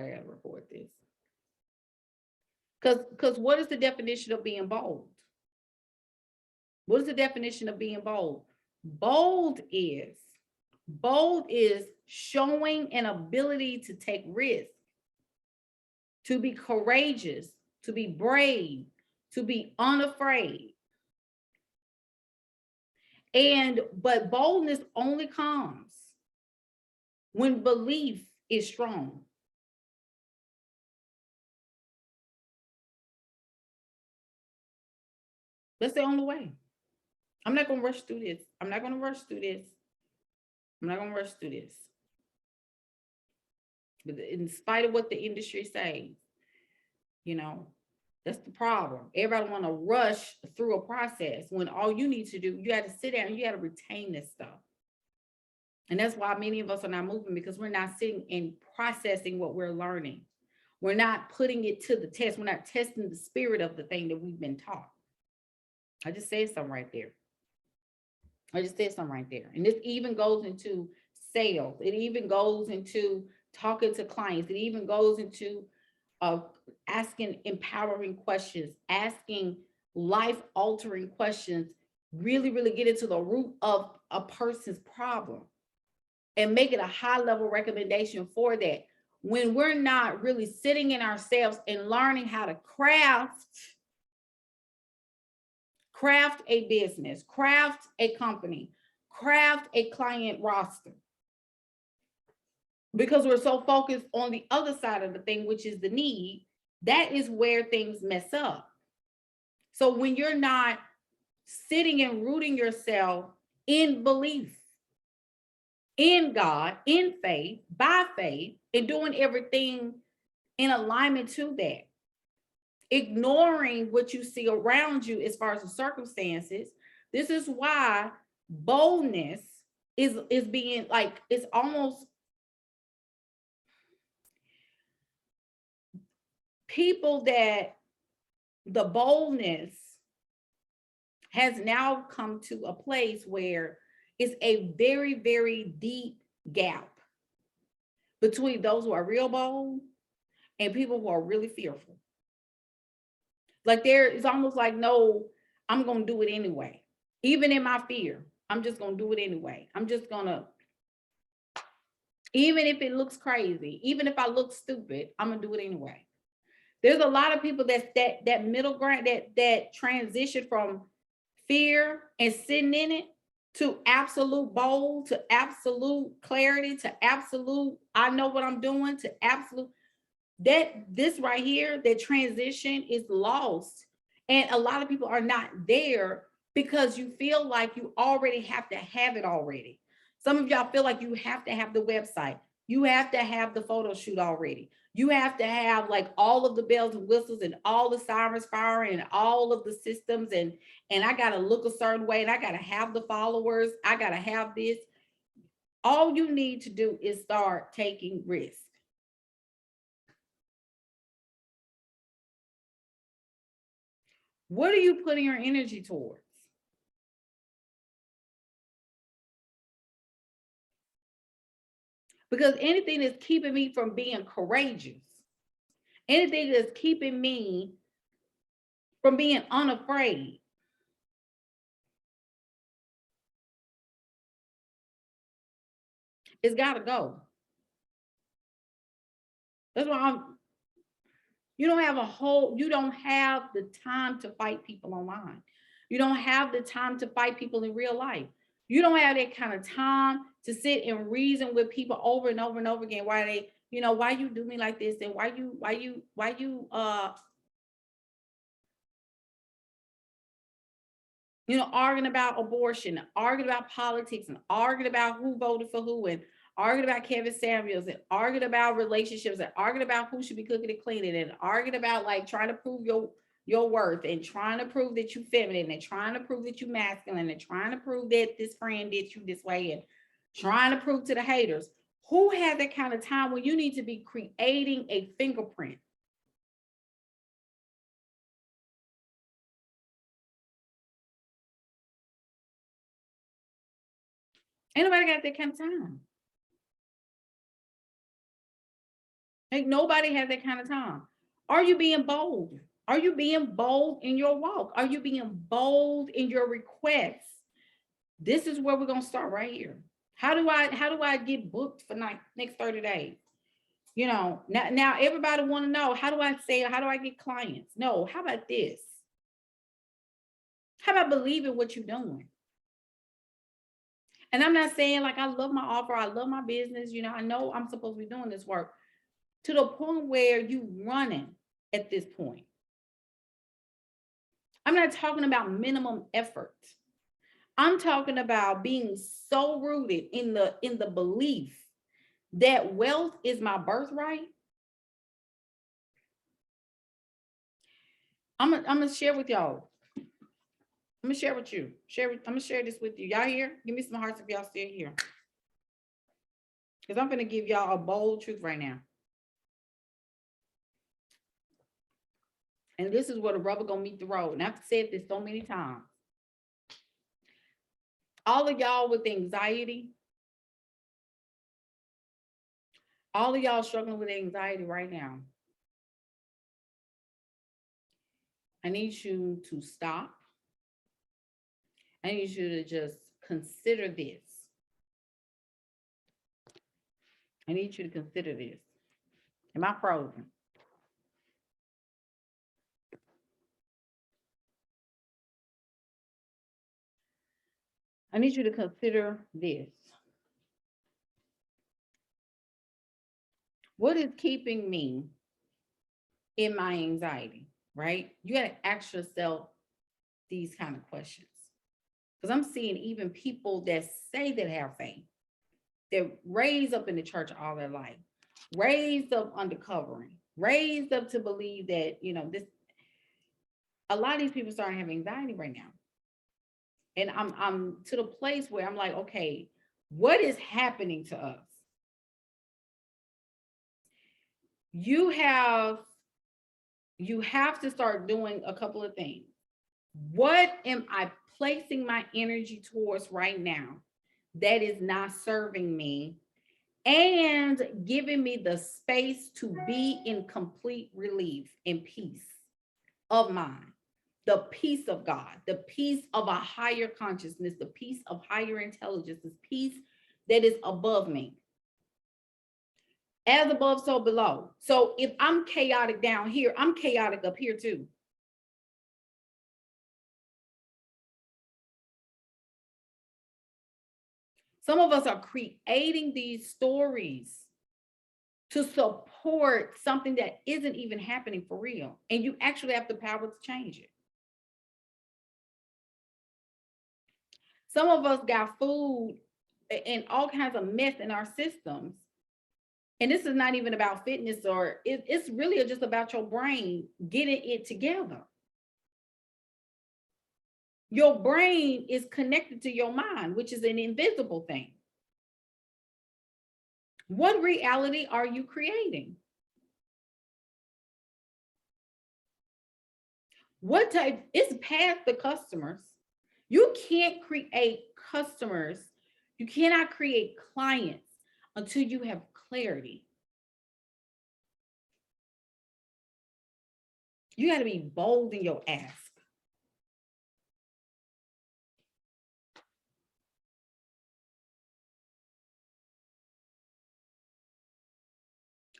I gotta record this. Because what is the definition of being bold? What is the definition of being bold? Bold is bold is showing an ability to take risks, to be courageous, to be brave, to be unafraid. But boldness only comes when belief is strong. That's the only way. I'm not going to rush through this. I'm not going to rush through this. I'm not going to rush through this. But in spite of what the industry says, you know, that's the problem. Everybody want to rush through a process when all you need to do, you got to sit down and you got to retain this stuff. And that's why many of us are not moving, because we're not sitting and processing what we're learning. We're not putting it to the test. We're not testing the spirit of the thing that we've been taught. I just said something right there. And this even goes into sales. It even goes into talking to clients. It even goes into asking empowering questions, asking life-altering questions, really, really get into the root of a person's problem and make it a high-level recommendation for that. When we're not really sitting in ourselves and learning how to craft a business, craft a company, craft a client roster, because we're so focused on the other side of the thing, which is the need, that is where things mess up. So when you're not sitting and rooting yourself in belief, in God, in faith, by faith, and doing everything in alignment to that, ignoring what you see around you as far as the circumstances, this is why boldness is being like, it's almost people that the boldness has now come to a place where it's a very, very deep gap between those who are real bold and people who are really fearful. Like there is almost like, no, I'm going to do it anyway. Even in my fear, I'm just going to do it anyway. I'm just going to, even if it looks crazy, even if I look stupid, I'm going to do it anyway. There's a lot of people that middle ground, that transition from fear and sitting in it to absolute bold, to absolute clarity, to absolute, I know what I'm doing, to absolute, this right here, that transition is lost. And a lot of people are not there because you feel like you already have to have it already. Some of y'all feel like you have to have the website. You have to have the photo shoot already. You have to have like all of the bells and whistles and all the sirens firing and all of the systems. And I got to look a certain way and I got to have the followers. I got to have this. All you need to do is start taking risks. What are you putting your energy towards? Because anything that's keeping me from being courageous, anything that's keeping me from being unafraid, it's got to go. That's why you don't have the time to fight people online. You don't have the time to fight people in real life. You don't have that kind of time to sit and reason with people over and over and over again. Why they, why you do me like this, and why you arguing about abortion, arguing about politics, and arguing about who voted for who, and arguing about Kevin Samuels, and arguing about relationships, and arguing about who should be cooking and cleaning, and arguing about like trying to prove your worth, and trying to prove that you feminine, and trying to prove that you masculine, and trying to prove that this friend did you this way, and trying to prove to the haters. Who has that kind of time when you need to be creating a fingerprint? Ain't nobody got that kind of time. Like nobody has that kind of time. Are you being bold? Are you being bold in your walk? Are you being bold in your requests? This is where we're gonna start right here. How do I get booked for next 30 days? You know, now everybody want to know, how do I say it? How do I get clients? No, how about this? How about believing what you're doing? And I'm not saying like I love my offer, I love my business, you know, I know I'm supposed to be doing this work to the point where you running at this point. I'm not talking about minimum effort. I'm talking about being so rooted in the belief that wealth is my birthright. I'm gonna share with y'all. I'm gonna share with you. I'm gonna share this with you. Y'all here? Give me some hearts if y'all still here. Because I'm gonna give y'all a bold truth right now. And this is where the rubber gonna meet the road. And I've said this so many times. All of y'all with anxiety, all of y'all struggling with anxiety right now, I need you to stop. I need you to just consider this. I need you to consider this. Am I frozen? I need you to consider this. What is keeping me in my anxiety, right? You got to ask yourself these kind of questions. Because I'm seeing even people that say that have faith, they're raised up in the church all their life, raised up undercovering, raised up to believe that, you know, this, a lot of these people starting to have anxiety right now. And I'm to the place where I'm like, okay, what is happening to us? You have to start doing a couple of things. What am I placing my energy towards right now that is not serving me and giving me the space to be in complete relief and peace of mind? The peace of God, the peace of a higher consciousness, the peace of higher intelligence, this peace that is above me. As above, so below. So if I'm chaotic down here, I'm chaotic up here too. Some of us are creating these stories to support something that isn't even happening for real. And you actually have the power to change it. Some of us got food and all kinds of mess in our systems. And this is not even about fitness, or it's really just about your brain getting it together. Your brain is connected to your mind, which is an invisible thing. What reality are you creating? What type? It's past the customers. You can't create customers. You cannot create clients until you have clarity. You got to be bold in your ask.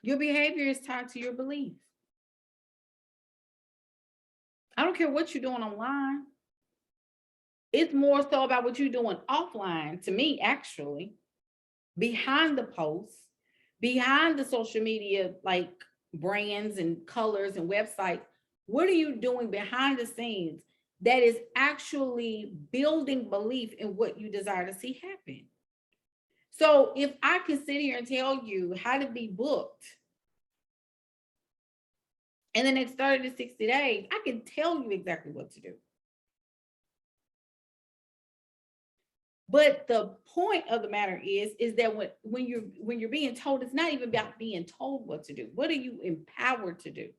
Your behavior is tied to your belief. I don't care what you're doing online. It's more so about what you're doing offline, to me, actually, behind the posts, behind the social media, like brands and colors and websites. What are you doing behind the scenes that is actually building belief in what you desire to see happen? So if I can sit here and tell you how to be booked in the next 30 to 60 days, I can tell you exactly what to do. But the point of the matter is that when you're being told, it's not even about being told what to do. What are you empowered to do?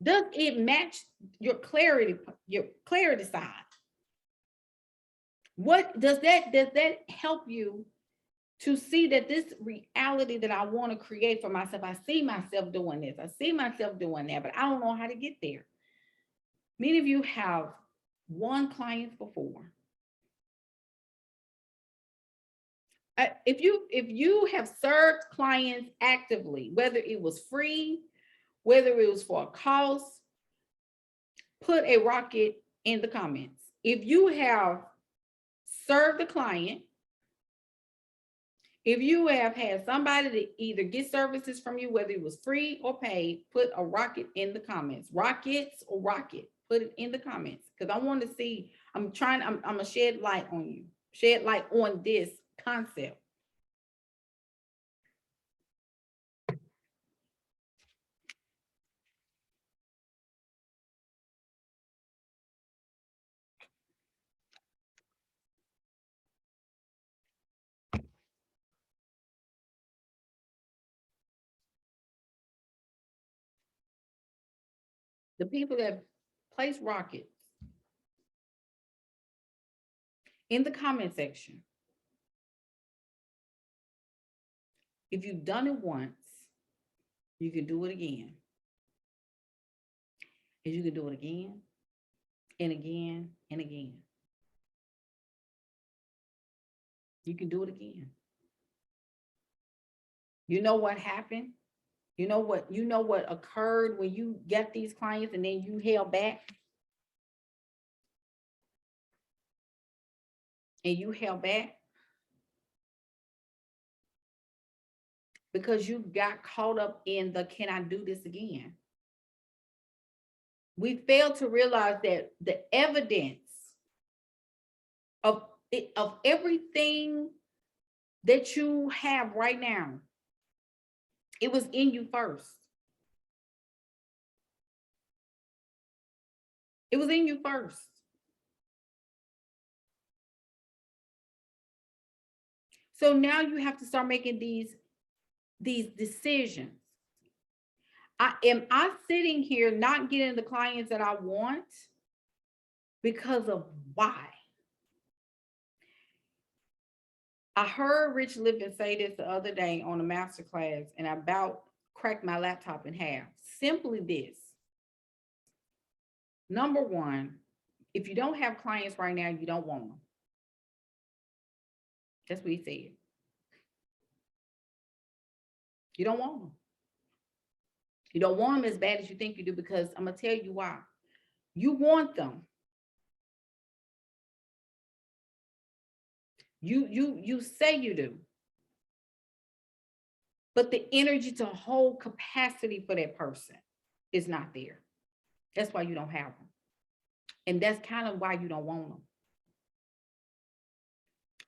Does it match your clarity side? What does that help you to see that this reality that I want to create for myself, I see myself doing this, I see myself doing that, but I don't know how to get there. Many of you have won clients before. If you have served clients actively, whether it was free, whether it was for a cost, put a rocket in the comments. If you have served a client, if you have had somebody to either get services from you, whether it was free or paid, put a rocket in the comments. Rockets or rocket, put it in the comments, because I want to see. I'm gonna shed light on you, shed light on this concept. The people that place rockets in the comment section, if you've done it once, you can do it again. And you can do it again and again and again. You can do it again. You know what happened? You know what occurred when you get these clients and then you held back? And you held back because you got caught up in the can I do this again? We fail to realize that the evidence of everything that you have right now, it was in you first. It was in you first. So now you have to start making these decisions. Am I sitting here not getting the clients that I want because of why? I heard Rich Lippin say this the other day on a masterclass, and I about cracked my laptop in half. Simply this. Number one, if you don't have clients right now, you don't want them. That's what he said. You don't want them. You don't want them as bad as you think you do, because I'm going to tell you why. You want them. You say you do. But the energy to hold capacity for that person is not there. That's why you don't have them. And that's kind of why you don't want them.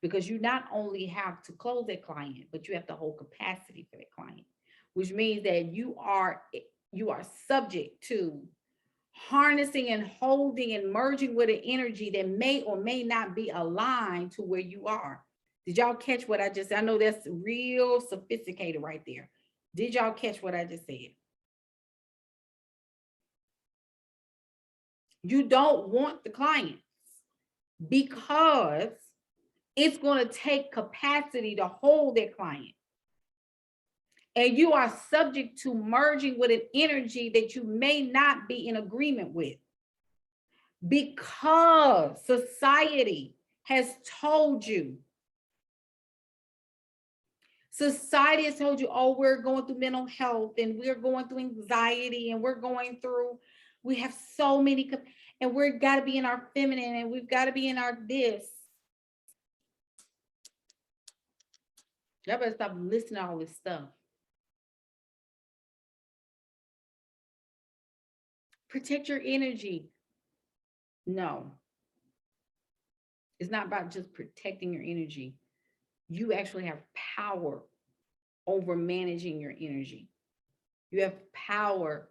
Because you not only have to close that client, but you have to hold capacity for that client, which means that you are subject to harnessing and holding and merging with an energy that may or may not be aligned to where you are. Did y'all catch what I just said? I know that's real sophisticated right there. Did y'all catch what I just said? You don't want the clients because it's going to take capacity to hold that client. And you are subject to merging with an energy that you may not be in agreement with, because society has told you. Society has told you, oh, we're going through mental health and we're going through anxiety and we have so many, and we've got to be in our feminine and we've got to be in our this. Y'all better stop listening to all this stuff. Protect your energy. No. It's not about just protecting your energy. You actually have power over managing your energy. You have power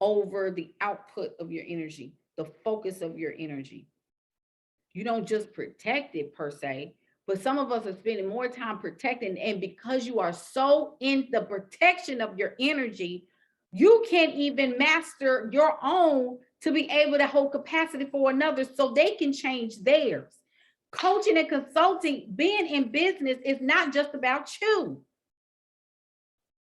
over the output of your energy, the focus of your energy. You don't just protect it per se, but some of us are spending more time protecting. And because you are so in the protection of your energy, you can't even master your own to be able to hold capacity for another so they can change theirs. Coaching and consulting, being in business is not just about you.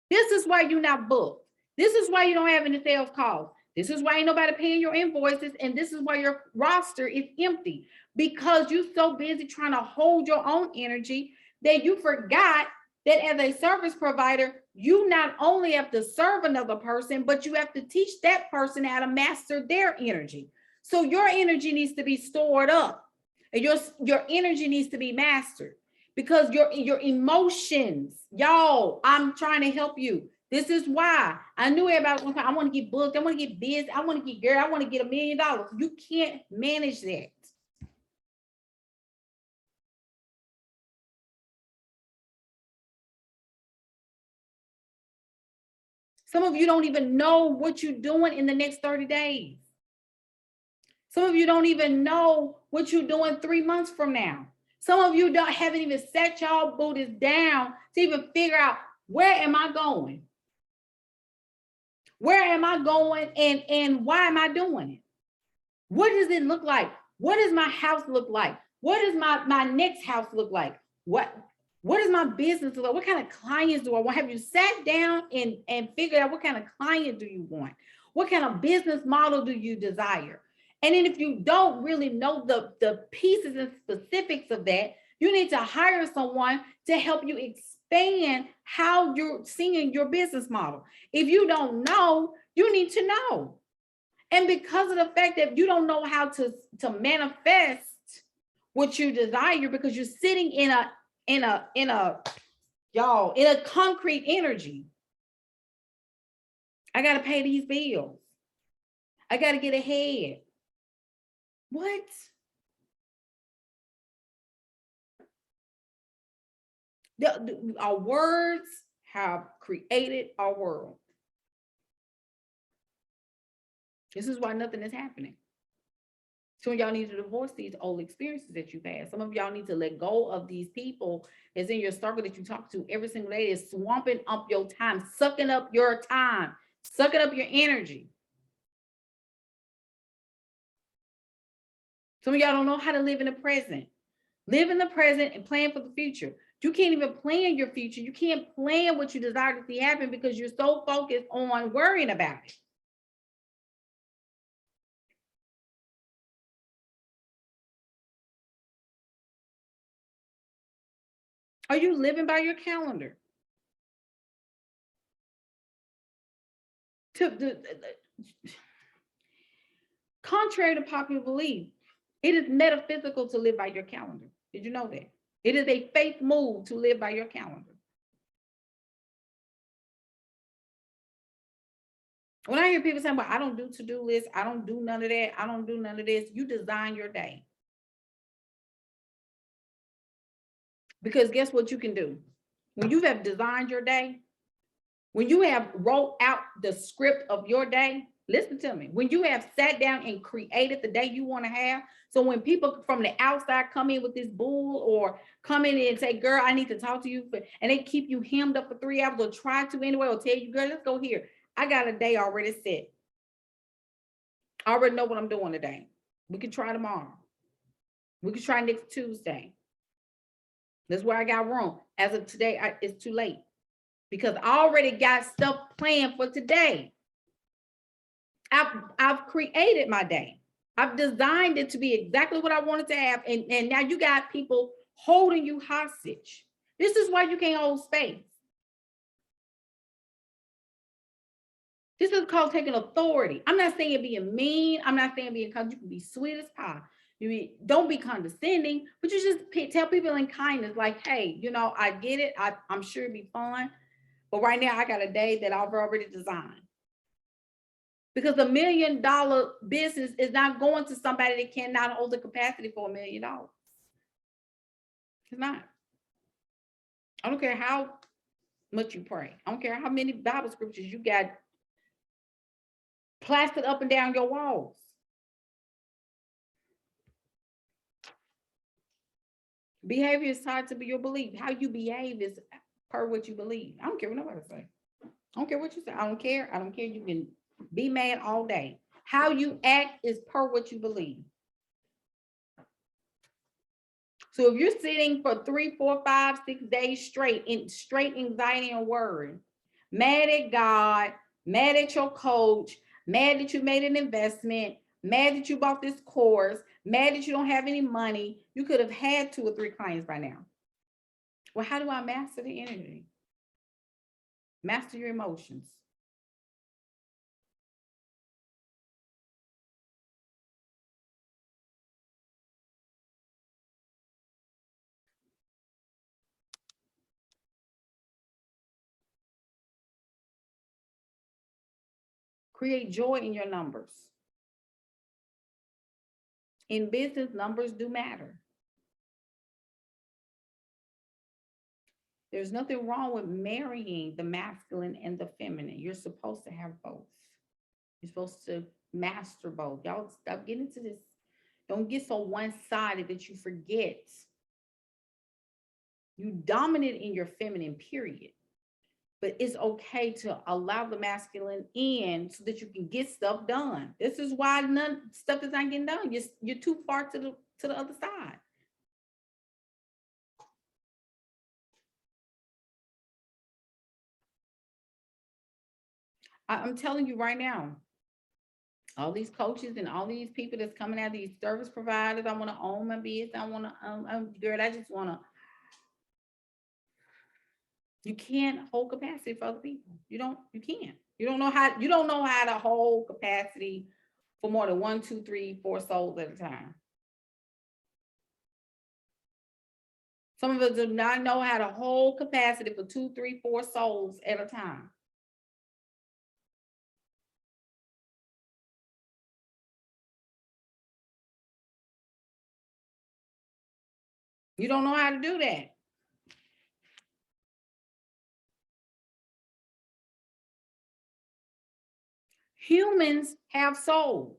This is why you're not booked. This is why you don't have any sales calls. This is why ain't nobody paying your invoices. And this is why your roster is empty, because you're so busy trying to hold your own energy that you forgot that as a service provider, you not only have to serve another person, but you have to teach that person how to master their energy. So your energy needs to be stored up, and your energy needs to be mastered, because your emotions, y'all, I'm trying to help you. This is why I knew everybody was going, I want to get booked, I want to get busy, I want to get girl, I want to get $1 million. You can't manage that. Some of you don't even know what you're doing in the next 30 days. Some of you don't even know what you're doing 3 months from now. Some of you haven't even set y'all booties down to even figure out, where am I going? Where am I going, and why am I doing it? What does it look like? What does my house look like? What does my next house look like? What does my business look like? What kind of clients do I want? Have you sat down and figured out what kind of client do you want? What kind of business model do you desire? And then if you don't really know the pieces and specifics of that, you need to hire someone to help you expand how you're seeing your business model. If you don't know, you need to know. And because of the fact that you don't know how to manifest what you desire, because you're sitting in a concrete energy. I got to pay these bills. I got to get ahead. What? Our words have created our world. This is why nothing is happening. Some of y'all need to divorce these old experiences that you've had. Some of y'all need to let go of these people that's in your circle that you talk to every single day. Is swamping up your time, sucking up your time, sucking up your energy. Some of y'all don't know how to live in the present. Live in the present and plan for the future. You can't even plan your future. You can't plan what you desire to see happen because you're so focused on worrying about it. Are you living by your calendar? Contrary to popular belief, it is metaphysical to live by your calendar. Did you know that? It is a faith move to live by your calendar. When I hear people saying, well, I don't do to-do lists, I don't do none of that, I don't do none of this, you design your day. Because guess what you can do? When you have designed your day, when you have wrote out the script of your day, listen to me, when you have sat down and created the day you want to have, so when people from the outside come in with this bull or come in and say, girl, I need to talk to you, and they keep you hemmed up for 3 hours or try to anyway, or tell you, girl, let's go here. I got a day already set. I already know what I'm doing today. We can try tomorrow. We can try next Tuesday. That's where I got room. As of today, it's too late because I already got stuff planned for today. I've created my day. I've designed it to be exactly what I wanted to have. And now you got people holding you hostage. This is why you can't hold space. This is called taking authority. I'm not saying being mean. I'm not saying being, you can be sweet as pie. Don't be condescending, but you just tell people in kindness, like, hey, I get it. I'm sure it'd be fun. But right now I got a day that I've already designed. Because $1 million business is not going to somebody that cannot hold the capacity for $1 million. It's not. I don't care how much you pray. I don't care how many Bible scriptures you got plastered up and down your walls. Behavior is tied to your belief. How you behave is per what you believe. I don't care what nobody say. I don't care what you say. I don't care. I don't care. You can be mad all day. How you act is per what you believe. So if you're sitting for 3, 4, 5, 6 days straight in straight anxiety and worry, mad at God, mad at your coach, mad that you made an investment, mad that you bought this course, mad that you don't have any money, you could have had 2 or 3 clients by now. Well, how do I master the energy? Master your emotions. Create joy in your numbers. In business, numbers do matter. There's nothing wrong with marrying the masculine and the feminine. You're supposed to have both. You're supposed to master both. Y'all stop getting into this. Don't get so one-sided that you forget. You dominant in your feminine, period. But it's okay to allow the masculine in so that you can get stuff done. This is why stuff is not getting done. You're too far to the other side. I'm telling you right now, all these coaches and all these people that's coming out, these service providers, I want to own my business. I want to, girl, I just want to. You can't hold capacity for other people. You can't. You don't know how to hold capacity for more than 1, 2, 3, 4 souls at a time. Some of us do not know how to hold capacity for 2, 3, 4 souls at a time. You don't know how to do that. Humans have souls.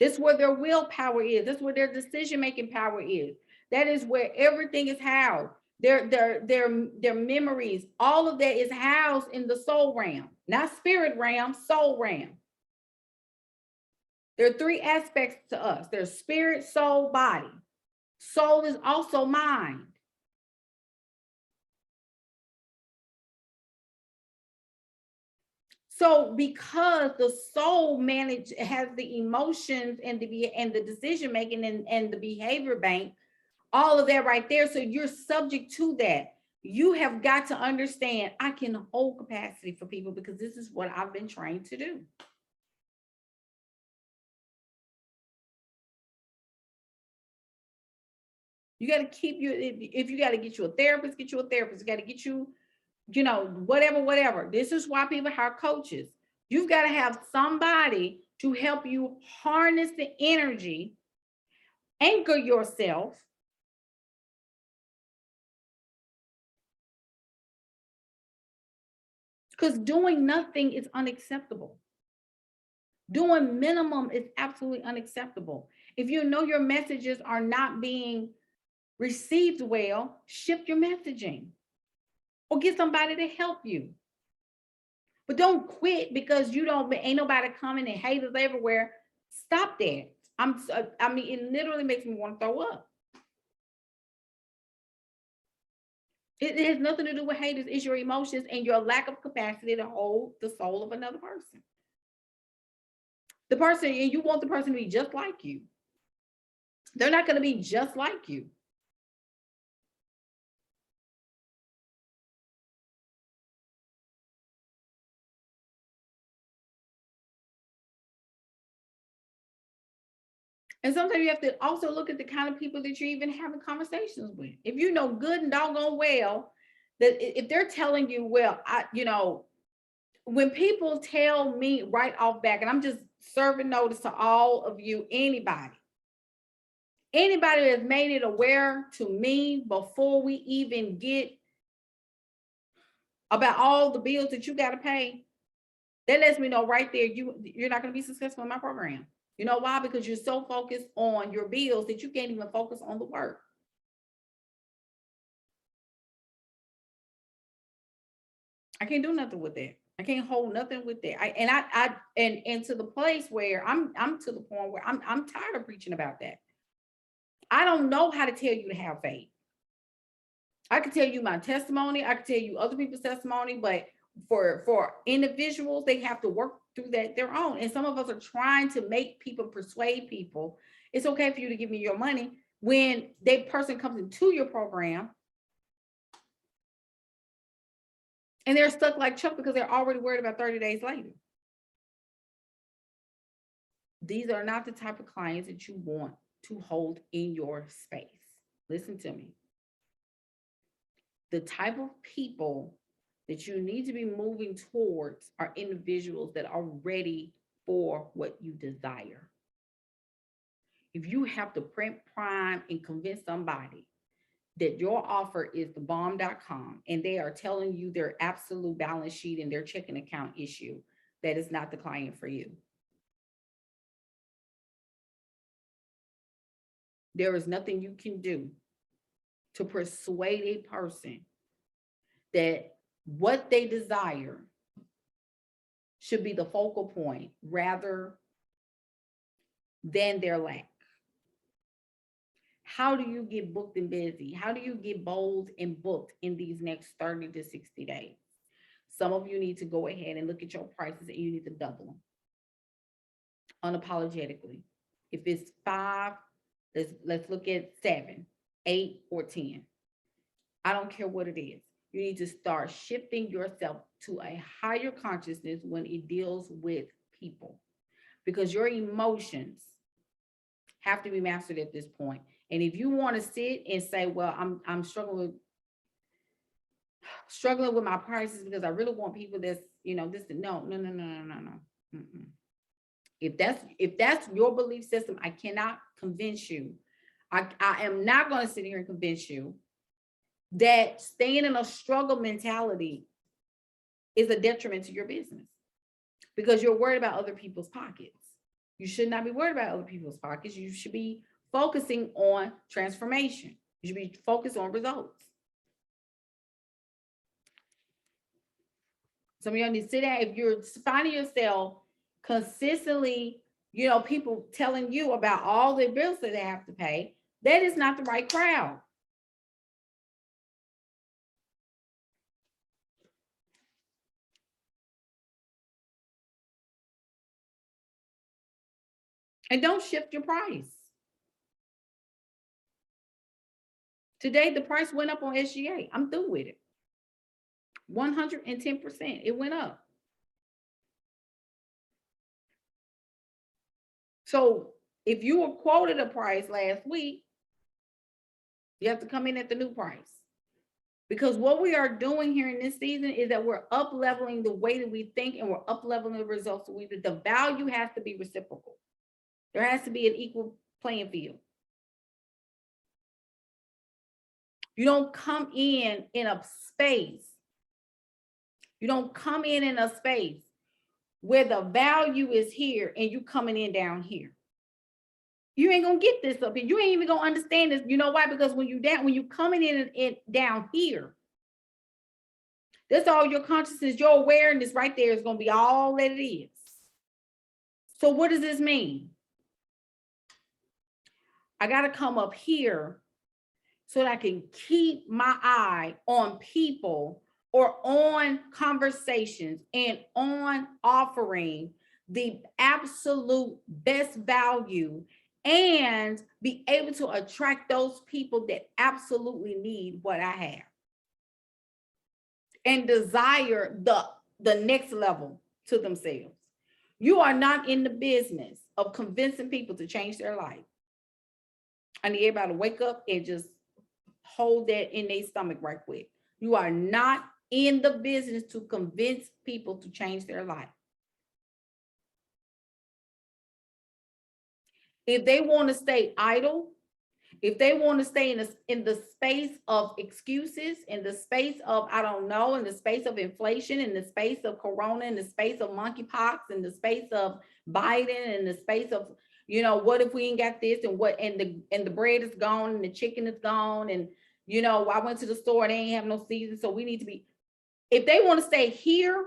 This is where their willpower is. This is where their decision-making power is. That is where everything is housed. Their memories, all of that is housed in the soul realm, not spirit realm, soul realm. There are 3 aspects to us. There's spirit, soul, body. Soul is also mind. So because the soul has the emotions and the decision making and the behavior bank, all of that right there. So you're subject to that. You have got to understand, I can hold capacity for people because this is what I've been trained to do. You got to keep if you got to get you a therapist, get you a therapist. You got to get you, whatever. This is why people hire coaches. You've got to have somebody to help you harness the energy, anchor yourself. Because doing nothing is unacceptable. Doing minimum is absolutely unacceptable. If you know your messages are not being received well, shift your messaging or get somebody to help you. But don't quit because ain't nobody coming and haters everywhere. Stop that. I mean, it literally makes me want to throw up. It has nothing to do with haters. It's your emotions and your lack of capacity to hold the soul of another person. The person, and you want the person to be just like you. They're not going to be just like you. And sometimes you have to also look at the kind of people that you're even having conversations with. If you know good and doggone well that if they're telling you, well, when people tell me right off back, and I'm just serving notice to all of you, anybody that has made it aware to me before we even get about all the bills that you got to pay, that lets me know right there, you're not going to be successful in my program. You know why? Because you're so focused on your bills that you can't even focus on the work. I can't do nothing with that. I can't hold nothing with that. And to the place where I'm to the point where I'm tired of preaching about that. I don't know how to tell you to have faith. I can tell you my testimony. I can tell you other people's testimony, but for individuals, they have to work through that their own. And some of us are trying to make people, persuade people. It's okay for you to give me your money when that person comes into your program and they're stuck like Chuck because they're already worried about 30 days later. These are not the type of clients that you want to hold in your space. Listen to me. The type of people that you need to be moving towards are individuals that are ready for what you desire. If you have to print, prime, and convince somebody that your offer is the bomb.com and they are telling you their absolute balance sheet and their checking account issue, that is not the client for you. There is nothing you can do to persuade a person that what they desire should be the focal point rather than their lack. How do you get booked and busy? How do you get bold and booked in these next 30 to 60 days? Some of you need to go ahead and look at your prices and you need to double them unapologetically. If it's 5, let's look at 7, 8, or 10. I don't care what it is. You need to start shifting yourself to a higher consciousness when it deals with people, because your emotions have to be mastered at this point. And if you want to sit and say, well, I'm struggling with my prices because I really want people that's, this, no. Mm-mm. If that's your belief system, I cannot convince you. I am not going to sit here and convince you that staying in a struggle mentality is a detriment to your business because you're worried about other people's pockets. You should not be worried about other people's pockets. You should be focusing on transformation. You should be focused on results. Some of y'all need to sit down. If you're finding yourself consistently, people telling you about all the bills that they have to pay, that is not the right crowd. And don't shift your price. Today, the price went up on SGA. I'm through with it. 110%. It went up. So if you were quoted a price last week, you have to come in at the new price. Because what we are doing here in this season is that we're up leveling the way that we think and we're up leveling the results. The value has to be reciprocal. There has to be an equal playing field. You don't come in a space. You don't come in a space where the value is here and you coming in down here. You ain't gonna get this up here. You ain't even gonna understand this. You know why? Because when you coming in down here, that's all your consciousness, your awareness right there is gonna be all that it is. So what does this mean? I gotta come up here so that I can keep my eye on people or on conversations and on offering the absolute best value and be able to attract those people that absolutely need what I have and desire the next level to themselves. You are not in the business of convincing people to change their life. I need everybody to wake up and just hold that in their stomach right quick. You are not in the business to convince people to change their life. If they want to stay idle, if they want to stay in the space of excuses, in the space of, I don't know, in the space of inflation, in the space of corona, in the space of monkeypox, in the space of Biden, in the space of, what if we ain't got this and what, and the bread is gone and the chicken is gone. And, I went to the store and they ain't have no season. So we need to be, if they want to stay here,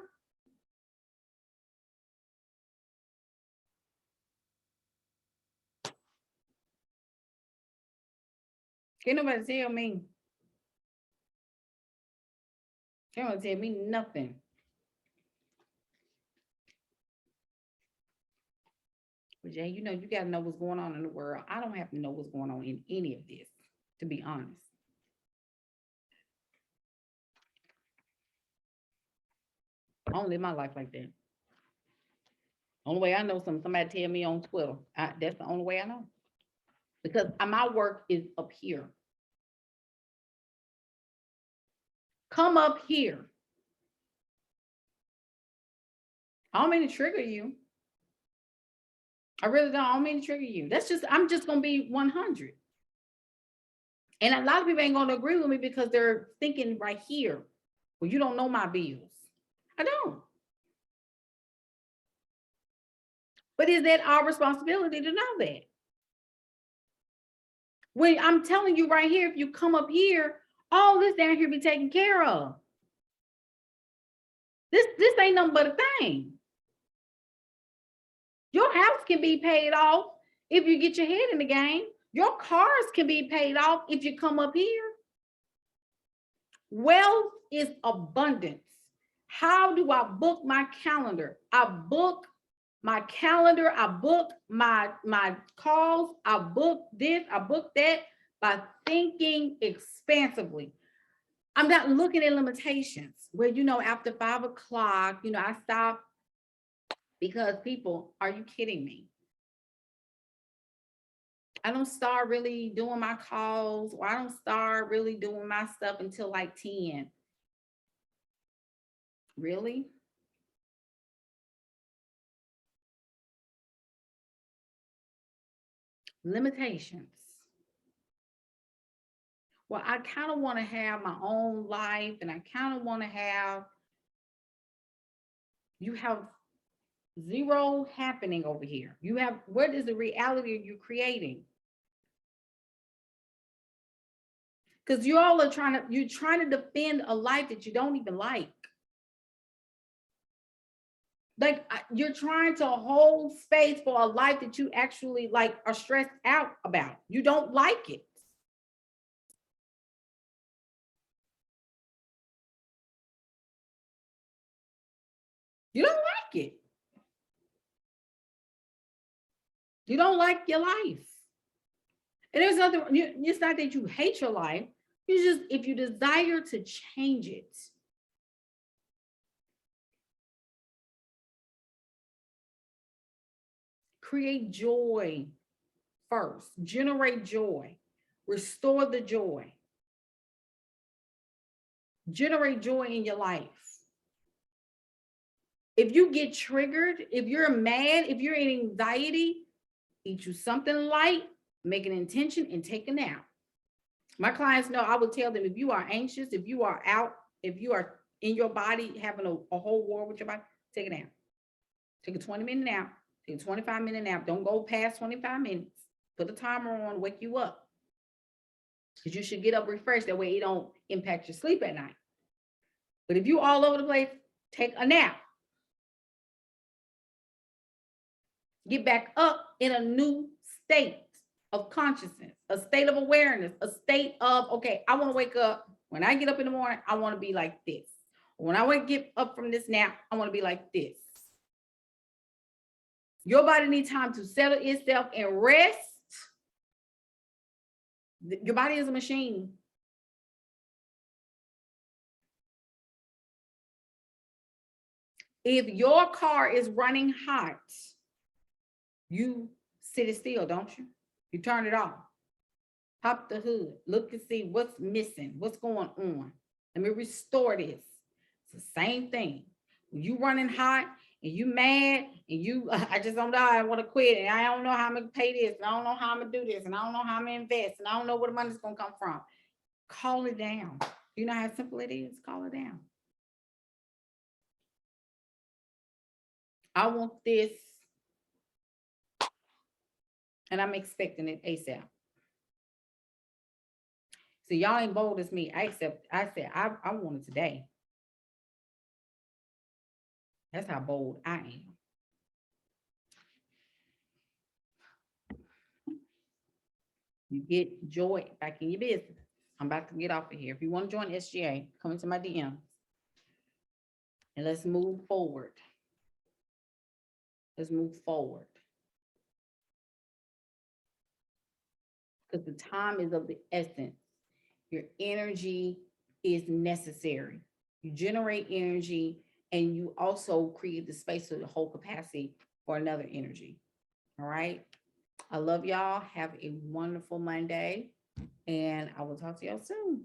Can't nobody tell me. Can't nobody tell me nothing. But Jay, you know, you got to know what's going on in the world. I don't have to know what's going on in any of this, to be honest. I don't live my life like that. Only way I know somebody tell me on Twitter. That's the only way I know. Because my work is up here. Come up here. I don't mean to trigger you. I really don't. I don't mean to trigger you. I'm just going to be 100. And a lot of people ain't going to agree with me because they're thinking right here, well, you don't know my bills. I don't. But is that our responsibility to know that? When I'm telling you right here, if you come up here, all this down here be taken care of. This ain't nothing but a thing. Your house can be paid off if you get your head in the game. Your cars can be paid off if you come up here. Wealth is abundance. How do I book my calendar? I book my calendar. I book my calls. I book this. I book that by thinking expansively. I'm not looking at limitations where, you know, after 5 o'clock, you know, I stop because people, are you kidding me? I don't start really doing my calls, or I don't start really doing my stuff until like 10. Really? Limitations. Well, I kind of want to have my own life, and I kind of want to have, you have zero happening over here. You have, what is the reality you're creating? Because you all are you're trying to defend a life that you don't even like. Like, you're trying to hold space for a life that you actually like are stressed out about. You don't like it. You don't like it. You don't like your life. And there's nothing, it's not that you hate your life. You just, if you desire to change it, create joy first, generate joy, restore the joy, generate joy in your life. If you get triggered, if you're mad, if you're in anxiety, eat you something light, make an intention, and take a nap. My clients know I would tell them, if you are anxious, if you are out, if you are in your body having a whole war with your body, take a nap. Take a 20-minute nap, take a 25-minute nap. Don't go past 25 minutes. Put a timer on, wake you up. Because you should get up refreshed. That way it don't impact your sleep at night. But if you all over the place, take a nap. Get back up in a new state of consciousness, a state of awareness, a state of, okay, I want to wake up. When I get up in the morning, I want to be like this. When I want to get up from this nap, I want to be like this. Your body needs time to settle itself and rest. Your body is a machine. If your car is running hot, you sit it still, don't you? You turn it off. Pop the hood. Look and see what's missing, what's going on. Let me restore this. It's the same thing. When you running hot and you mad and you, I just don't know, I want to quit, and I don't know how I'm going to pay this, and I don't know how I'm going to do this, and I don't know how I'm going to invest, and I don't know where the money's going to come from. Call it down. You know how simple it is? Call it down. I want this, and I'm expecting it ASAP. So y'all ain't bold as me. I said I want it today. That's how bold I am. You get joy back in your business. I'm about to get off of here. If you want to join SGA, come into my DM and let's move forward. Let's move forward. Because the time is of the essence. Your energy is necessary. You generate energy and you also create the space for the whole capacity for another energy. All right. I love y'all. Have a wonderful Monday. And I will talk to y'all soon.